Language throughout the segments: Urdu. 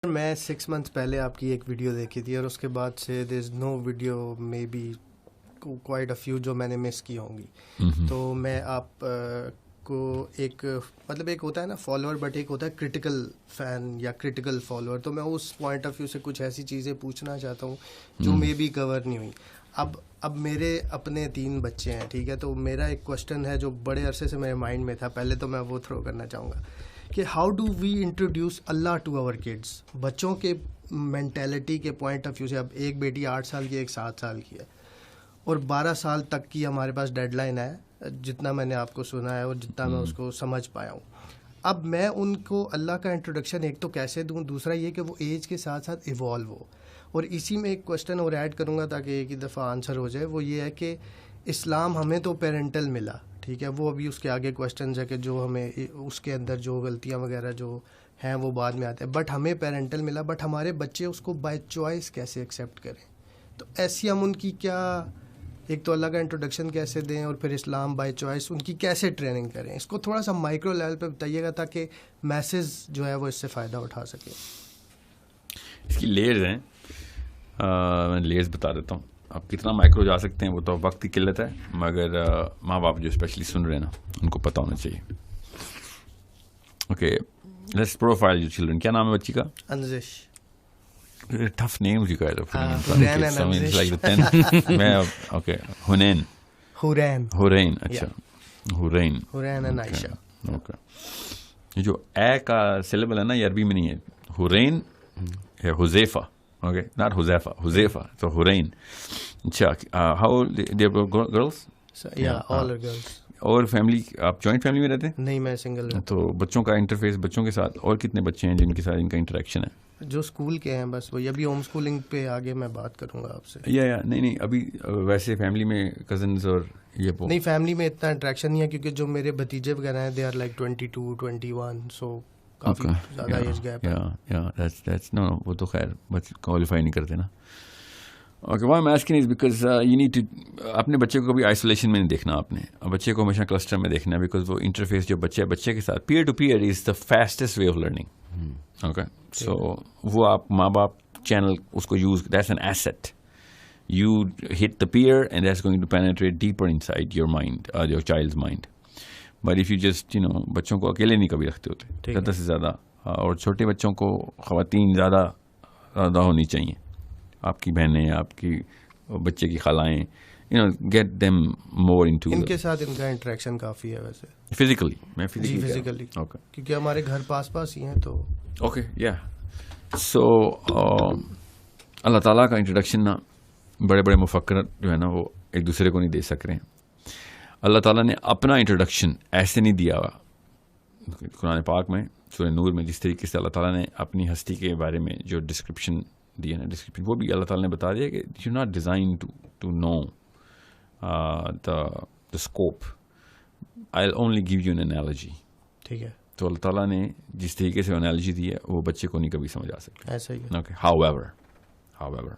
میں 6 months پہلے آپ کی ایک ویڈیو دیکھی تھی اور اس کے بعد سے there is no video maybe quite a few جو میں نے مس کی ہوں گی. تو میں آپ کو ایک مطلب ایک ہوتا ہے نا فالوور بٹ ایک ہوتا ہے کرٹیکل فین یا کرٹیکل فالوور. تو میں اس پوائنٹ آف ویو سے کچھ ایسی چیزیں پوچھنا چاہتا ہوں جو مے بی کور نہیں ہوئی. اب میرے اپنے 3 بچے ہیں, ٹھیک ہے, تو میرا ایک کوشچن ہے جو بڑے عرصے سے میرے مائنڈ میں تھا, پہلے تو میں وہ تھرو کرنا چاہوں گا کہ how do we introduce Allah to our kids. بچوں کے مینٹیلٹی کے پوائنٹ آف ویو سے, اب ایک بیٹی 8 سال کی, ایک 7 سال کی ہے, اور 12 سال تک کی ہمارے پاس ڈیڈ لائن ہے, جتنا میں نے آپ کو سنا ہے اور جتنا میں اس کو سمجھ پایا ہوں. اب میں ان کو اللہ کا انٹروڈکشن ایک تو کیسے دوں, دوسرا یہ کہ وہ ایج کے ساتھ ساتھ ایوالو ہو. اور اسی میں ایک کوشچن اور ایڈ کروں گا تاکہ ایک ہی دفعہ آنسر ہو جائے. وہ یہ ہے کہ اسلام ہمیں تو پیرنٹل ملا, ٹھیک ہے, وہ ابھی اس کے آگے کوشچنز ہے کہ جو ہمیں اس کے اندر جو غلطیاں وغیرہ جو ہیں وہ بعد میں آتے ہیں, بٹ ہمیں پیرنٹل ملا, بٹ ہمارے بچے اس کو بائی چوائس کیسے ایکسیپٹ کریں. تو ایسی ہم ان کی کیا, ایک تو اللہ کا انٹروڈکشن کیسے دیں اور پھر اسلام بائی چوائس ان کی کیسے ٹریننگ کریں, اس کو تھوڑا سا مائکرو لیول پہ بتائیے گا تاکہ میسز جو ہے وہ اس سے فائدہ اٹھا سکیں. اس کی لیئرز ہیں, میں لیئرز بتا دیتا ہوں. آپ کتنا مائکرو جا سکتے ہیں وہ تو وقت کی قلت ہے, مگر ماں باپ جو اسپیشلی سن رہے ہیں نا ان کو پتہ ہونا چاہیے. Okay, let's profile your children. کیا نام ہے بچی کا؟ انزش. Tough name you guys are putting in. So it's like the 10. میں اوکے ہنین. ہورین. اچھا ہورین اینڈ عائشہ. اوکے, یہ جو اے کا سلیبل ہے نا یہ عربی میں نہیں ہے. ہورین ہے حذیفہ. Okay, not Huzaifa, Huzaifa. تو ہورین. اچھا, ہاؤ دے گرلس؟ یا آل آر گرلس. اور فیملی, آپ جوائنٹ فیملی میں رہتے ہیں؟ نہیں, میں سنگل ہوں. تو بچوں کا انٹرفیس بچوں کے ساتھ, اور کتنے بچے ہیں جن کے ساتھ ان کا انٹریکشن ہے؟ جو اسکول کے ہیں بس وہی. ابھی ہوم اسکولنگ پہ آگے میں بات کروں گا آپ سے. یا نہیں ابھی ویسے فیملی میں کزنز اور یہ نہیں, فیملی میں اتنا انٹریکشن نہیں ہے کیونکہ جو میرے بھتیجے وغیرہ ہیں دے آر لائک 22, 21, سو کافی زیادہ ایج گیپ ہے. نو وہ تو خیر بچے کوالیفائی نہیں کرتے نا. Okay, why I'm asking is because you need to, اپنے بچے کو کبھی آئسولیشن میں نہیں دیکھنا آپ نے, بچے کو ہمیشہ کلسٹر میں دیکھنا ہے, بیکاز وہ انٹرفیس جو بچے کے ساتھ peer to peer is the fastest way of learning. Okay, so وہ آپ ماں باپ چینل اس کو use, that's an asset. You hit the peer and that's going to penetrate deeper inside your mind, your child's mind. But if you just بچوں کو اکیلے نہیں کبھی رکھتے ہوتے زیادہ سے زیادہ, اور چھوٹے بچوں کو خواتین زیادہ ہونی چاہیے, آپ کی بہنیں, آپ کی بچے کی خالائیں, get them more into ان کے ساتھ ان کا انٹریکشن کافی ہے ویسے فزیکلی. میں فزیکلی اوکے, کیونکہ ہمارے گھر پاس ہی ہیں تو. اوکے یا سو اللہ تعالیٰ کا انٹروڈکشن نا بڑے بڑے مفکر جو ہے نا وہ ایک دوسرے کو نہیں دے سک رہے ہیں. اللہ تعالیٰ نے اپنا انٹروڈکشن ایسے نہیں دیا ہوا. قرآن پاک میں سورہ نور میں جس طریقے سے اللہ تعالیٰ نے اپنی ہستی کے بارے میں جو ڈسکرپشن دی ہے نا, ڈسکرپشن وہ بھی اللہ تعالیٰ نے بتا دیا کہ you not design to know the scope. I'll only give you an analogy. ٹھیک ہے. تو اللہ تعالیٰ نے جس طریقے سے انالوجی دی ہے وہ بچے کو نہیں کبھی سمجھ آ سکتا. ایسا ہی ہے. Okay. However,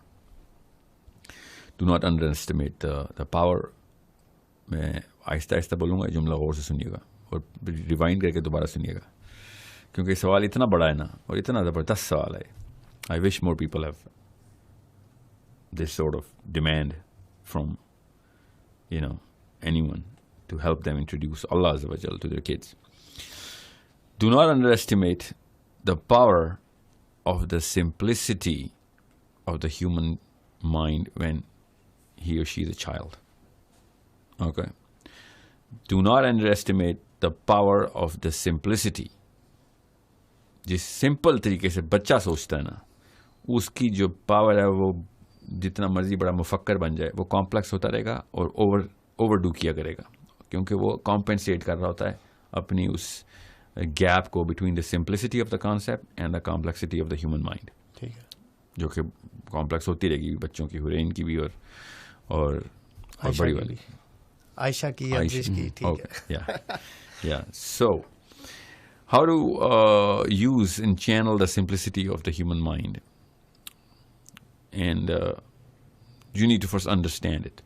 do not underestimate the power. میں آہستہ آہستہ بولوں گا, جملہ غور سے سنیے گا اور ریوائنڈ کر کے دوبارہ سنیے گا, کیونکہ سوال اتنا بڑا ہے نا اور اتنا زبردست سوال ہے. I wish more people have this sort of demand from anyone to help them introduce Allah Azza wa Jal to their kids. Do not underestimate the power of the simplicity of the human mind when he or she is a child. Okay. Do not underestimate the power of the simplicity. جس سمپل طریقے سے بچہ سوچتا ہے نا, اس کی جو پاور ہے وہ جتنا مرضی بڑا مفکر بن جائے وہ کمپلیکس ہوتا رہے گا اور اوور ڈو کیا کرے گا, کیونکہ وہ کمپنسیٹ کر رہا ہوتا ہے اپنی اس گیپ کو between the simplicity of the concept and the complexity of the human mind, جو کہ کمپلیکس ہوتی رہے گی بچوں کی, ہورین کی بھی اور بڑی والی عائشہ کی. So how to use and channel the simplicity of the human mind, and you need to first understand it.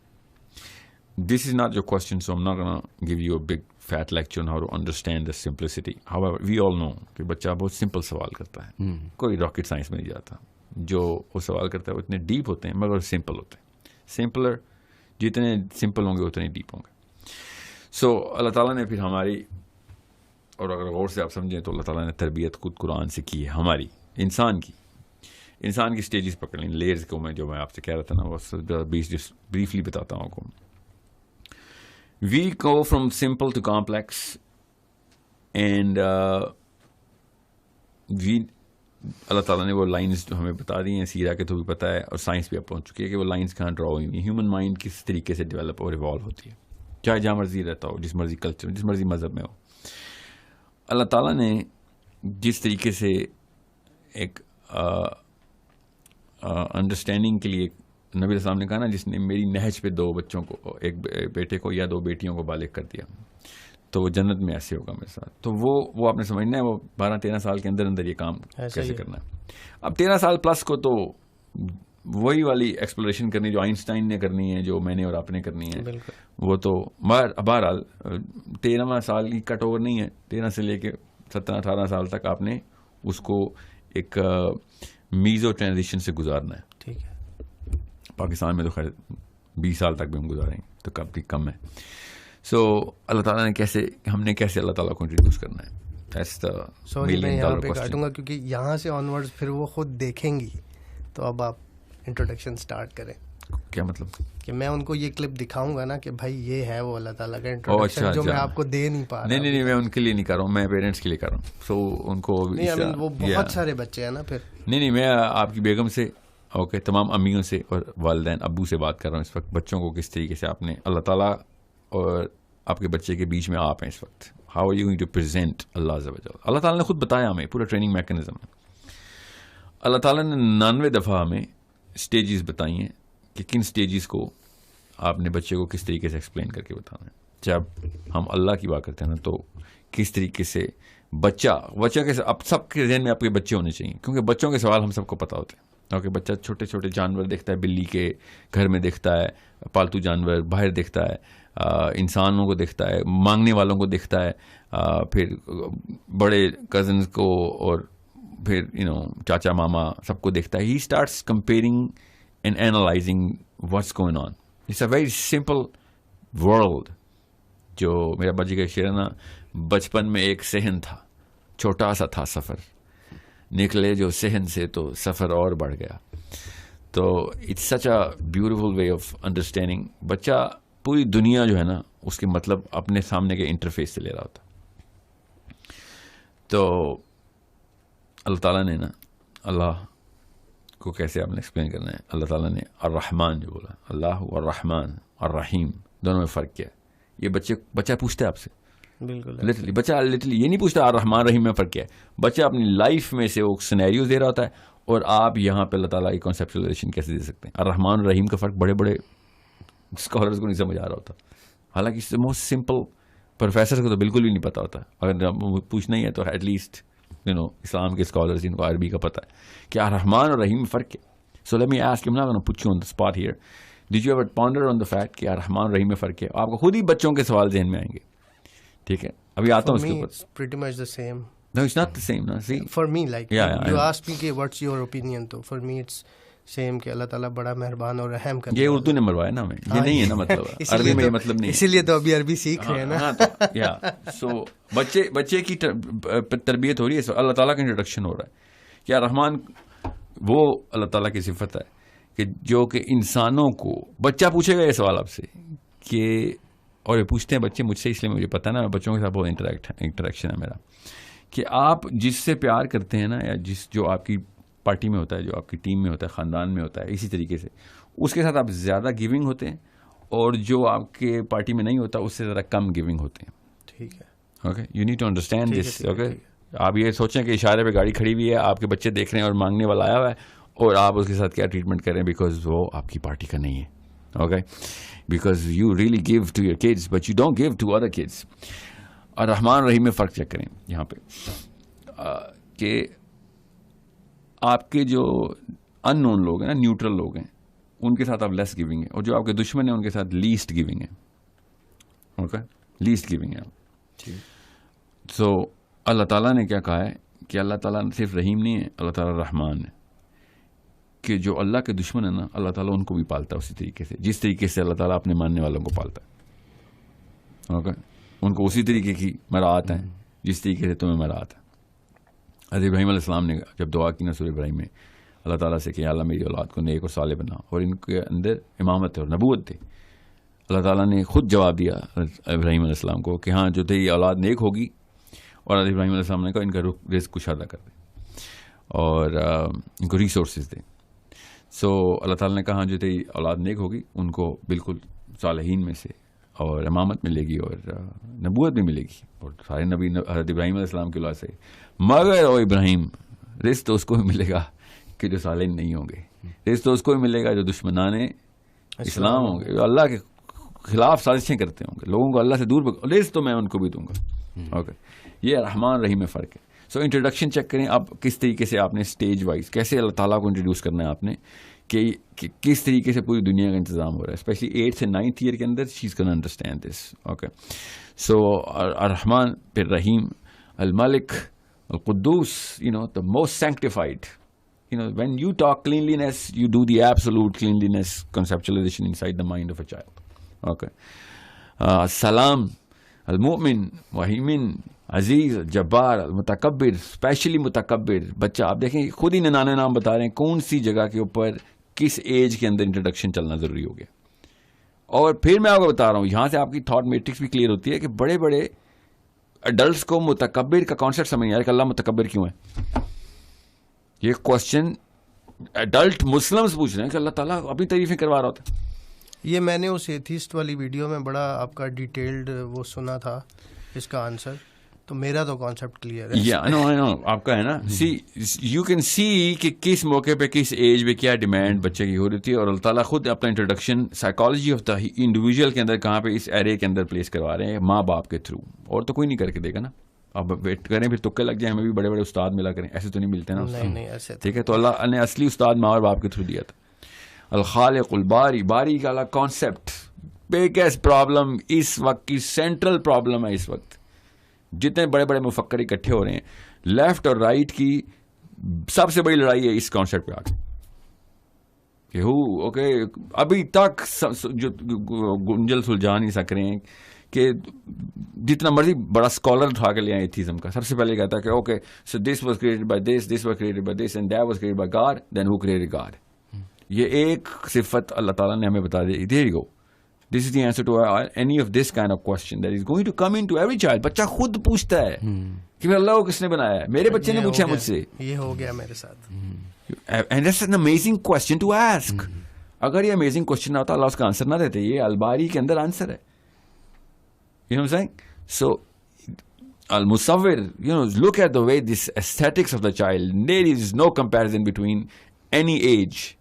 This is not your question, so I'm not going to give you a big fat lecture on how to understand the simplicity. However, we all know کہ بچہ بہت سمپل سوال کرتا ہے, کوئی راکٹ سائنس میں نہیں جاتا. جو وہ سوال کرتا ہے وہ اتنے ڈیپ ہوتے ہیں مگر سمپل ہوتے ہیں. سمپلر جتنے سمپل ہوں گے اتنے ڈیپ ہوں گے. سو اللہ تعالیٰ نے پھر ہماری, اور اگر غور سے آپ سمجھیں تو اللہ تعالیٰ نے تربیت خود قرآن سے کی ہے ہماری, انسان کی اسٹیجز پکڑ لیں, لیئرز کو جو میں آپ سے کہہ رہا تھا نا وہ بریفلی بتاتا ہوں آپ کو. We go from simple to complex, and اللہ تعالیٰ نے وہ لائنز جو ہمیں بتا دی ہیں, سیرا کے تو بھی پتہ ہے اور سائنس بھی اب پہنچ چکی ہے کہ وہ لائنز کہاں ڈرا ہوئی ہیں. ہیومن مائنڈ کس طریقے سے ڈیولپ اور ایوالو ہوتی ہے, چاہے جہاں مرضی رہتا ہو, جس مرضی کلچر, جس مرضی مذہب میں ہو. اللہ تعالیٰ نے جس طریقے سے ایک انڈرسٹینڈنگ کے لیے نبی علیہ السلام نے کہا نا, جس نے میری نہج پہ 2 بچوں کو, ایک بیٹے کو یا 2 بیٹیوں کو بالغ کر دیا تو وہ جنت میں ایسے ہوگا میرے ساتھ. تو وہ آپ نے سمجھنا ہے وہ 12-13 سال کے اندر یہ کام کیسے کرنا ہے. اب 13 سال پلس کو تو وہی والی ایکسپلوریشن کرنی جو آئنسٹائن نے کرنی ہے, جو میں نے اور آپ نے کرنی ہے. وہ تو بہرحال 13واں سال کی کٹ اوور نہیں ہے, 13 سے لے کے 17-18 سال تک آپ نے اس کو ایک میزو ٹرانزیشن سے گزارنا ہے. ٹھیک ہے. پاکستان میں تو خیر 20 سال تک بھی ہم گزاریں گے تو کب بھی کم ہے. سو اللہ تعالیٰ نے ہم نے کیسے اللہ تعالیٰ کو انٹروڈیوس کرنا ہے. سوری میں یہاں پہ کاٹوں گا کیونکہ یہاں سے آنورڈ پھر وہ خود دیکھیں گی. تو اب آپ انٹروڈکشن سٹارٹ کریں. کیا مطلب؟ کہ میں ان کو یہ کلپ دکھاؤں گا نا کہ بھائی یہ ہے وہ اللہ تعالیٰ کا انٹروڈکشن جو میں آپ کو دے نہیں پا رہا. نہیں میں ان کے لیے نہیں کر رہا ہوں, میں پیرنٹس کے لیے کر رہا ہوں. سو ان کو وہ بہت سارے بچے ہیں نا پھر. نہیں میں آپ کی بیگم سے اوکے تمام امیوں سے اور والدین ابو سے بات کر رہا ہوں اس وقت. بچوں کو کس طریقے سے آپ نے اللہ تعالیٰ اور آپ کے بچے کے بیچ میں آپ ہیں اس وقت, how are you going to present اللہ عز و جل. اللہ تعالیٰ نے خود بتایا ہمیں, پورا ٹریننگ میکینزم ہے. اللہ تعالیٰ نے 99 دفعہ ہمیں اسٹیجز بتائی ہیں کہ کن اسٹیجز کو آپ نے بچے کو کس طریقے سے ایکسپلین کر کے بتانا ہے. جب ہم اللہ کی بات کرتے ہیں نا تو کس طریقے سے بچہ کے اب سب کے ذہن میں آپ کے بچے ہونے چاہیے, کیونکہ بچوں کے سوال ہم سب کو پتہ ہوتے ہیں. کیونکہ بچہ چھوٹے چھوٹے جانور دیکھتا ہے, بلی کے گھر میں دیکھتا ہے, پالتو جانور باہر دیکھتا ہے, انسانوں کو دیکھتا ہے, مانگنے والوں کو دیکھتا ہے, پھر بڑے کزنز کو اور پھر چاچا ماما سب کو دیکھتا ہے. He starts comparing and analysing what's going on. It's a very simple world. جو میرا ابا جی کا شعر ہے نا, بچپن میں ایک صحن تھا, چھوٹا سا تھا سفر, نکلے جو صحن سے تو سفر اور بڑھ گیا. تو it's such a beautiful way of understanding. بچہ پوری دنیا جو ہے نا اس کے مطلب اپنے سامنے کے انٹرفیس سے لے رہا ہوتا. تو اللہ تعالیٰ نے نا, اللہ کو کیسے آپ نے ایکسپلین کرنا ہے. اللہ تعالیٰ نے الرحمن جو بولا, اللہ الرحمن الرحیم دونوں میں فرق کیا ہے. یہ بچہ پوچھتا ہے آپ سے, بالکل بچہ لٹرلی یہ نہیں پوچھتا الرحمن الرحیم میں فرق کیا ہے. بچہ اپنی لائف میں سے وہ سینیریو دے رہا ہوتا ہے, اور آپ یہاں پہ اللہ تعالیٰ کی کانسیپچولائزیشن کیسے دے سکتے ہیں. الرحمن الرحیم کا فرق بڑے بڑے اسکالرز کو نہیں سمجھ آ رہا ہوتا, حالانکہ اس سے موسٹ سمپل پروفیسر کو تو بالکل بھی نہیں پتا ہوتا. اگر پوچھنا ہی ہے تو ایٹ لیسٹ اسلام کے اسکالرز جن کو عربی کا پتہ ہے کہ الرحمن اور رحیم میں فرق ہے. So let me ask, I'm not going to put you on the spot here. Did you ever ponder on the fact کہ الرحمن اور رحیم میں فرق ہے؟ آپ کو خود ہی بچوں کے سوال ذہن میں آئیں گے. ٹھیک ہے, ابھی آتا ہوں اس کے اوپر. It's pretty much the same. No, it's not the same. No, see. For me, like yeah, you asked me کہ what's your opinion, تو for me it's same کہ اللہ تعالیٰ بڑا مہربان اور رحم کرتا ہے. یہ اردو نے مروایا نا ہمیں, یہ نہیں ہے نا مطلب, عربی میں یہ مطلب نہیں ہے. اسی لیے تو ابھی عربی سیکھ رہے ہیں نا. یا سو بچے کی تربیت ہو رہی ہے, اللہ تعالیٰ کا انٹروڈکشن ہو رہا ہے. کیا رحمان وہ اللہ تعالیٰ کی صفت ہے کہ جو کہ انسانوں کو, بچہ پوچھے گا یہ سوال آپ سے کہ, اور یہ پوچھتے ہیں بچے مجھ سے, اس لیے مجھے پتا ہے نا, بچوں کے ساتھ بہت انٹریکشن ہے میرا, کہ آپ جس سے پیار کرتے ہیں نا, یا جو آپ کی پارٹی میں ہوتا ہے, جو آپ کی ٹیم میں ہوتا ہے, خاندان میں ہوتا ہے, اسی طریقے سے اس کے ساتھ آپ زیادہ گیونگ ہوتے ہیں, اور جو آپ کے پارٹی میں نہیں ہوتا اس سے ذرا کم گیونگ ہوتے ہیں. ٹھیک ہے, okay, you need to understand this. Okay, آپ یہ سوچیں کہ اشارے پہ گاڑی کھڑی ہوئی ہے, آپ کے بچے دیکھ رہے ہیں اور مانگنے والا آیا ہوا ہے, اور آپ اس کے ساتھ کیا ٹریٹمنٹ کریں, بیکاز وہ آپ کی پارٹی کا نہیں ہے. Okay, because you really give to your kids but you don't give to other kids. اور رحمان رحیم میں فرق چیک کریں یہاں پہ, کہ آپ کے جو ان نون لوگ ہیں نا, نیوٹرل لوگ ہیں, ان کے ساتھ آپ لیس گیونگ ہیں, اور جو آپ کے دشمن ہیں ان کے ساتھ لیسٹ گیونگ ہیں. اوکے, لیسٹ گیونگ ہے. تو اللہ تعالیٰ نے کیا کہا ہے کہ اللہ تعالیٰ صرف رحیم نہیں ہے, اللہ تعالیٰ رحمان ہے, کہ جو اللہ کے دشمن ہے نا اللہ تعالیٰ ان کو بھی پالتا ہے اسی طریقے سے جس طریقے سے اللہ تعالیٰ اپنے ماننے والوں کو پالتا ہے. اوکے, ان کو اسی طریقے کی مراعات ہیں جس طریقے سے تمہیں مراعات ہے. حضرت ابراہیم علیہ السلام نے جب دعا کی نا سورہ ابراہیم میں اللہ تعالیٰ سے کہ اللہ میری اولاد کو نیک اور صالح بنا اور ان کے اندر امامت اور نبوت دے, اللہ تعالیٰ نے خود جواب دیا ابراہیم علیہ السلام کو کہ ہاں جو تیری اولاد نیک ہوگی, اور حضرت ابراہیم علیہ السلام نے کہا ان کا رزق کشادہ کر دے اور ان کو ریسورسز دے. سو اللہ تعالیٰ نے کہا جو تیری اولاد نیک ہوگی ان کو بالکل صالحین میں سے اور امامت ملے گی اور نبوت بھی ملے گی, اور سارے نبی حضرت ابراہیم علیہ السلام کی اولاد سے. مگر او ابراہیم, رزق تو اس کو بھی ملے گا کہ جو صالحین نہیں ہوں گے, رزق تو اس کو بھی ملے گا جو دشمنان اسلام ہوں گے, جو اللہ کے خلاف سازشیں کرتے ہوں گے, لوگوں کو اللہ سے دور, رزق تو میں ان کو بھی دوں گا. اوکے, یہ رحمان رحیم میں فرق ہے. سو انٹروڈکشن چیک کریں آپ کس طریقے سے آپ نے اسٹیج وائز کیسے اللہ تعالیٰ کو انٹروڈیوس کرنا ہے آپ نے, کہ کس طریقے سے پوری دنیا کا انتظام ہو رہا ہے, اسپیشلی 8th سے 9th ایئر کے اندر she is can understand this. Okay, so الرحمن پھر رحیم, الملک, القدوس, the most sanctified. When you talk cleanliness, you do the absolute cleanliness conceptualization inside the mind of a child. Okay. Salam, المؤمن, وحیمن, عزیز, جبار, متکبر, اسپیشلی متکبر. بچہ آپ دیکھیں خود ہی ننانے نام بتا رہے ہیں کون سی جگہ کے اوپر کس ایج کے اندر انٹروڈکشن چلنا ضروری ہو گیا. اور پھر میں آپ کو بتا رہا ہوں یہاں سے آپ کی تھاٹ میٹرکس بھی کلیئر ہوتی ہے کہ بڑے بڑے اڈلٹس کو متکبر کا کانسیپٹ سمجھ نہیں آ رہا کہ اللہ متکبر کیوں ہے. یہ کوشچن اڈلٹ مسلمس پوچھ رہے ہیں کہ اللہ تعالیٰ اپنی تعریفیں کروا رہا ہوتا ہے. یہ میں نے اس ایتھیسٹ والی ویڈیو میں بڑا آپ کا ڈیٹیلڈ وہ سنا تھا اس کا آنسر, تو میرا تو کانسیپٹ کلیئر ہے. I know, آپ کا ہے نا. یو کین سی کہ کس موقع پہ کس ایج پہ کیا ڈیمانڈ بچے کی ہو رہی تھی, اور اللہ تعالیٰ خود اپنا introduction psychology of the individual کے اندر کہاں پہ اس ایرے کے اندر پلیس کروا رہے ہیں ماں باپ کے تھرو, اور تو کوئی نہیں کر کے دے گا نا. آپ ویٹ کریں پھر تکے لگ جائیں, ہمیں بھی بڑے بڑے استاد ملا کریں, ایسے تو نہیں ملتے نا. نہیں ایسے ٹھیک ہے, تو اللہ نے اصلی استاد ماں اور باپ کے تھرو دیا تھا. الخالق الباری, باری کا الگ کانسیپٹ بگیسٹ پرابلم اس وقت کی سینٹرل پرابلم ہے. اس وقت جتنے بڑے بڑے مفکر اکٹھے ہو رہے ہیں, لیفٹ اور رائٹ کی سب سے بڑی لڑائی ہے اس کانسیپٹ پہ آ کے کہ اوکے ابھی تک جو گنجل سلجھا نہیں سک رہے ہیں کہ جتنا مرضی بڑا اسکالر اٹھا کے لے آئے ایتھیزم کا, سب سے پہلے کہتا ہے کہ okay so this was created by this, this was created by this, and that was created by God, then who created God. یہ ایک صفت اللہ تعالیٰ نے ہمیں بتا دی. There you go, this is the answer to any of this kind of question that is going to come in to every child. بچہ خود پوچھتا ہے کہ اللہ کو کس نے بنایا ہے, میرے بچے نے پوچھا مجھ سے, یہ ہو گیا میرے ساتھ. And that's an amazing question to ask. اگر یہ امیزنگ کوسچن نہ ہوتا اللہ اس کا آنسر نہ دیتے. یہ الباری کے اندر آنسر ہے. You know what I'm saying? So, al-musawwir, look at the way this aesthetics of the child. There is no comparison between any age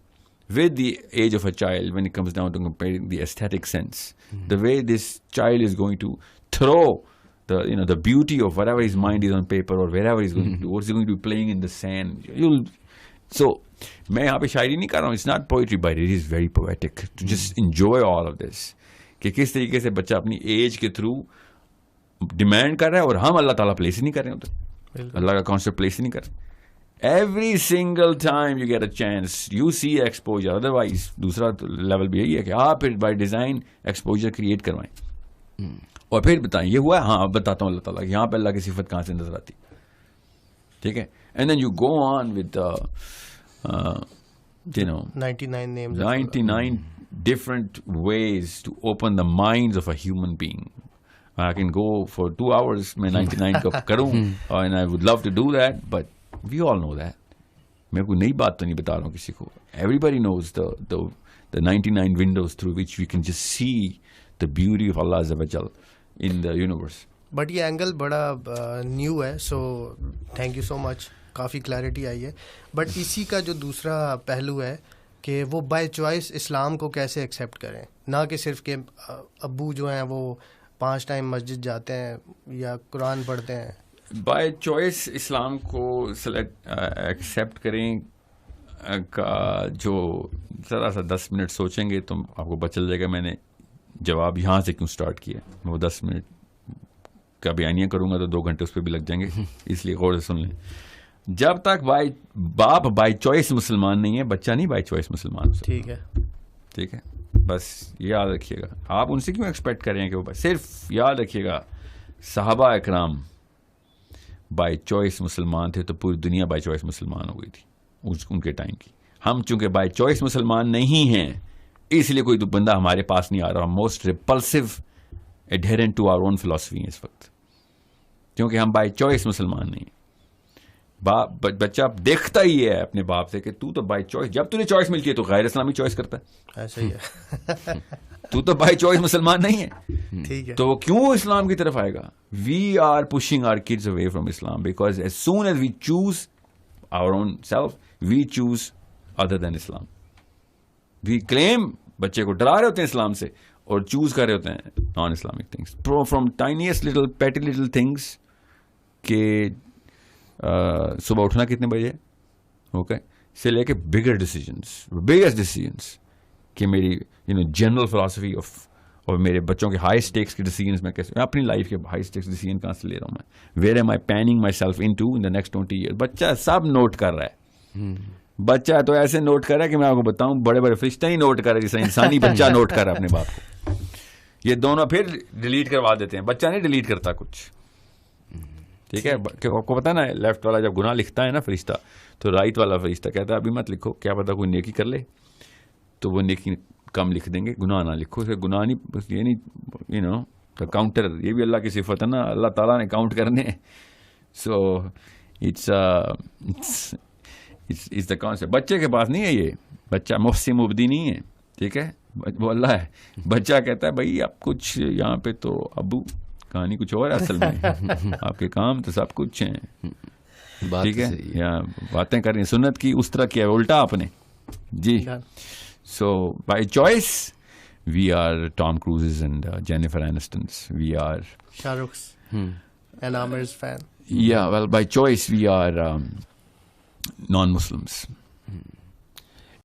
with the age of a child when it comes down to comparing the aesthetic sense. The way this child is going to throw the beauty of whatever his mind is on paper or wherever he's going to do, or he's going to be playing in the sand. So, میں یہاں پہ شاعری نہیں کر رہا ہوں. It's not poetry, but it is very poetic to just enjoy all of this. کہ کس طریقے سے بچہ اپنی ایج کے تھرو ڈیمانڈ کر رہا ہے, اور ہم اللہ تعالیٰ پلیس ہی نہیں کر رہے ہوتے, اللہ کا کانسیپٹ پلیس ہی نہیں کر رہے. Every single time you get a chance you see exposure. Otherwise دوسرا لیول بھی یہی ہے کہ آپ پھر بائی ڈیزائن ایکسپوجر کریٹ کروائیں اور پھر بتائیں یہ ہوا ہے. ہاں اب بتاتا ہوں اللہ تعالیٰ یہاں پہ اللہ کی صفت کہاں سے نظر آتی. ٹھیک ہے, and then you go on with 99 different ways to open the minds of a human being. I can go for 2 hours میں 99 کا کروں, and I would love to do that, but we all know that. میں کوئی نئی بات تو نہیں بتا رہا ہوں کسی کو. Everybody knows the 99 windows through which we can just see the beauty of Allah Azza wa Jal in the universe. But یہ اینگل بڑا نیو ہے, so thank you so much, کافی کلیئرٹی آئی ہے. بٹ اسی کا جو دوسرا پہلو ہے کہ وہ بائی چوائس اسلام کو کیسے ایکسیپٹ کریں, نہ کہ صرف کہ ابو جو ہیں وہ 5 ٹائم مسجد جاتے ہیں یا قرآن پڑھتے ہیں. بائی چوائس اسلام کو ایکسیپٹ کریں کا جو ذرا سا 10 منٹ سوچیں گے تو آپ کو پتہ چل جائے گا میں نے جواب یہاں سے کیوں سٹارٹ کیا. وہ 10 منٹ کا بیانیہ کروں گا تو 2 گھنٹے اس پہ بھی لگ جائیں گے, اس لیے غور سے سن لیں. جب تک باپ بائی چوائس مسلمان نہیں ہے, بچہ نہیں بائی چوائس مسلمان. ٹھیک ہے, ٹھیک ہے, بس یہ یاد رکھیے گا. آپ ان سے کیوں ایکسپیکٹ کر رہے ہیں کہ وہ, صرف یاد رکھیے گا صحابہ اکرام بائی چوائس مسلمان تھے تو پوری دنیا بائی چوائس مسلمان ہو گئی تھی ان کے ٹائم کی. ہم چونکہ بائی چوائس مسلمان نہیں ہیں, اس لیے کوئی بندہ ہمارے پاس نہیں آ رہا. Most repulsive adherent to our own philosophy اس وقت, کیونکہ ہم بائی چوائس مسلمان نہیں ہیں. بچہ دیکھتا ہی ہے اپنے باپ سے کہ تو بائی چوائس, جب تجھے چوائس ملتی ہے تو غیر اسلامی چوائس کرتا ہے. ایسا ہی ہے. تو بائی چوائس مسلمان نہیں ہے, ٹھیک ہے, تو کیوں اسلام کی طرف آئے گا؟ We are pushing our kids away from Islam because as soon as we choose our own self we choose other than Islam. We claim, بچے کو ڈرا رہے ہوتے ہیں اسلام سے اور چوز کر رہے ہوتے ہیں non Islamic things from tiniest little petty little things. کہ صبح اٹھنا کتنے بجے, اوکے, سے لے کے بگیسٹ ڈیسیجنس کہ میری جنرل فلاسفی آف, اور میرے بچوں کے ہائی اسٹیکس کے ڈیسیجنس میں کیسے, میں اپنی لائف کے ہائی اسٹیکس ڈیسیجن کہاں سے لے رہا ہوں میں, where am I planning myself into in the next 20 year. بچہ سب نوٹ کر رہا ہے. بچہ تو ایسے نوٹ کر رہا ہے کہ میں آپ کو بتاؤں بڑے بڑے فرشتے ہی نوٹ کر رہے ہیں جیسے انسانی بچہ نوٹ کر رہا ہے اپنے باپ کو. یہ دونوں پھر ڈیلیٹ کروا دیتے ہیں, بچہ نہیں ڈیلیٹ کرتا کچھ. ٹھیک ہے, آپ کو پتا نا لیفٹ والا جب گناہ لکھتا ہے نا فرشتہ, تو رائٹ والا فرشتہ کہتا ہے ابھی مت لکھو, کیا پتا کوئی نیکی کر لے تو وہ نیکی کم لکھ دیں گے, گناہ نہ لکھو. گناہ نہیں, بس یہ نہیں کاؤنٹر, یہ بھی اللہ کی صفت ہے نا, اللہ تعالیٰ نے کاؤنٹ کرنے. So it's the concept. بچے کے پاس نہیں ہے یہ, بچہ محسن مبدی نہیں ہے, ٹھیک ہے, وہ اللہ ہے. بچہ کہتا ہے بھائی اب کچھ یہاں پہ تو ابو کہانی کچھ اور ہے اصل میں, آپ کے کام تو سب کچھ ہیں, ٹھیک ہے, یا باتیں کر رہی ہیں سنت کی, اس طرح کیا ہے الٹا آپ نے جی. So by choice we are Tom Cruises and Jennifer Anistons, we are Shah Rukh enamours fan. Yeah, well, by choice we are non-Muslims.